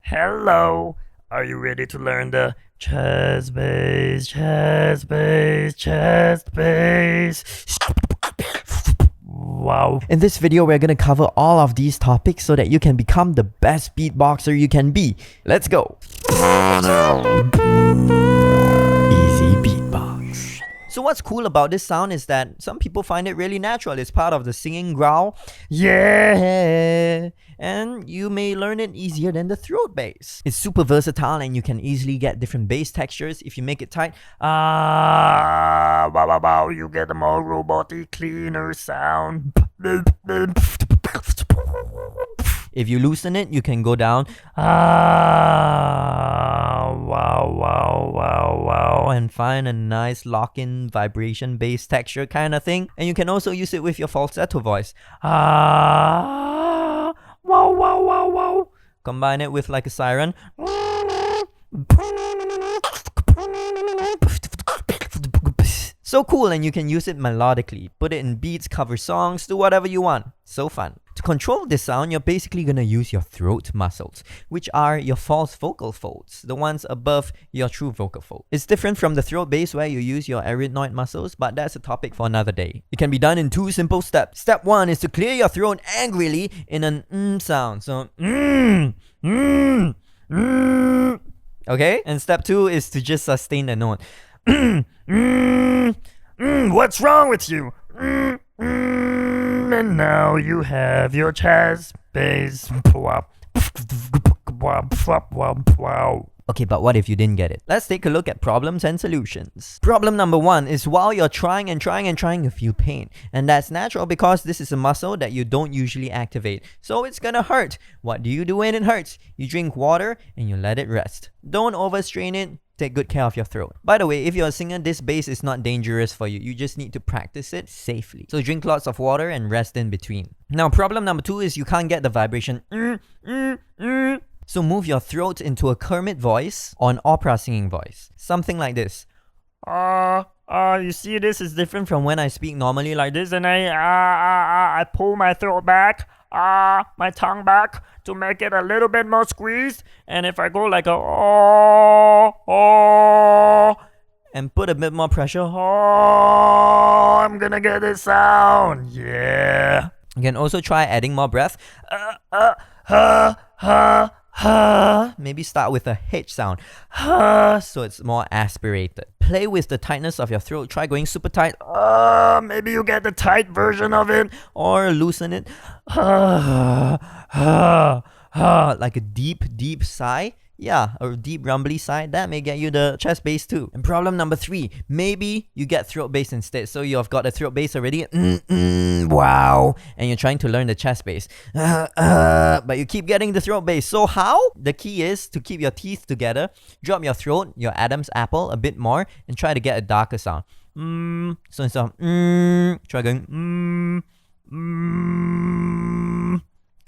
Hello, are you ready to learn the chest bass, chest bass, chest bass? Wow. In this video, we're gonna cover all of these topics so that you can become the best beatboxer you can be. Let's go. Easy beatbox. So what's cool about this sound is that some people find it really natural. It's part of the singing growl. Yeah. And you may learn it easier than the throat bass. It's super versatile and you can easily get different bass textures if you make it tight. Wow, you get a more robotic, cleaner sound. If you loosen it, you can go down. Wow, and find a nice lock-in vibration bass texture kind of thing. And you can also use it with your falsetto voice. Wow. Combine it with like a siren. So cool, and you can use it melodically. Put it in beats, cover songs, do whatever you want. So fun. To control this sound, you're basically gonna use your throat muscles, which are your false vocal folds, the ones above your true vocal fold. It's different from the throat bass where you use your arytenoid muscles, but that's a topic for another day. It can be done in 2 simple steps. Step 1 is to clear your throat angrily in an sound. So okay? And step 2 is to just sustain the note. What's wrong with you? And now you have your chest bass. Okay, but what if you didn't get it? Let's take a look at problems and solutions. Problem number 1 is while you're trying, you feel pain. And that's natural because this is a muscle that you don't usually activate. So it's gonna hurt. What do you do when it hurts? You drink water and you let it rest. Don't overstrain it. Take good care of your throat. By the way, if you're a singer, this bass is not dangerous for you. You just need to practice it safely. So drink lots of water and rest in between. Now, problem number 2 is you can't get the vibration. So move your throat into a Kermit voice or an opera singing voice. Something like this. You see, this is different from when I speak normally like this, and I pull my throat back, my tongue back to make it a little bit more squeezed. And if I go like a and put a bit more pressure, I'm gonna get this sound. Yeah. You can also try adding more breath. Maybe start with a H sound, so it's more aspirated. Play with the tightness of your throat. Try going super tight. Maybe you get the tight version of it, or loosen it. Like a deep sigh. Yeah, a deep rumbly sigh. That may get you the chest bass too. And problem number 3, maybe you get throat bass instead. So you've got the throat bass already. Wow. And you're trying to learn the chest bass. But you keep getting the throat bass. So how? The key is to keep your teeth together. Drop your throat, your Adam's apple, a bit more, and try to get a darker sound. So instead of try going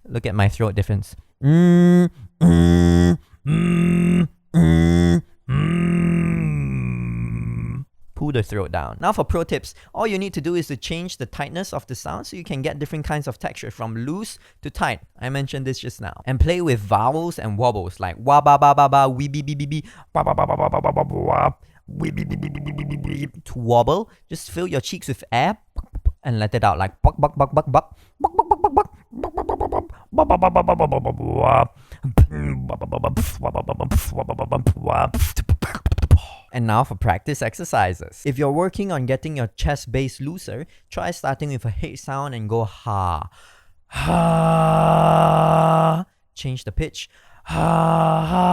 Look at my throat difference. Pull the throat down. Now for pro tips, all you need to do is to change the tightness of the sound so you can get different kinds of texture from loose to tight. I mentioned this just now. And play with vowels and wobbles like wa ba ba ba ba, wee be be be be, ba ba ba ba ba ba ba ba ba. To wobble, just fill your cheeks with air and let it out like buck buck buck buck buck buck buck buck buck buck. And now for practice exercises. If you're working on getting your chest bass looser, try starting with a H sound and go ha. Ha. Change the pitch. Ha.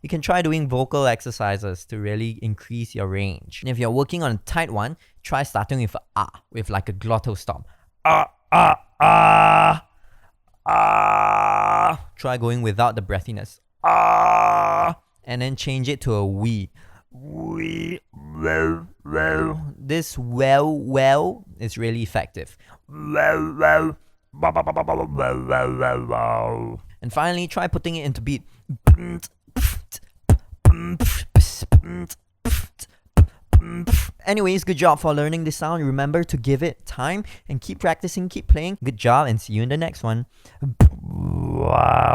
You can try doing vocal exercises to really increase your range. And if you're working on a tight one, try starting with a with like a glottal stop. Try going without the breathiness. And then change it to a wee. This well is really effective. And finally, try putting it into beat. Anyways, good job for learning this sound. Remember to give it time and keep practicing, keep playing. Good job, and see you in the next one. Wow.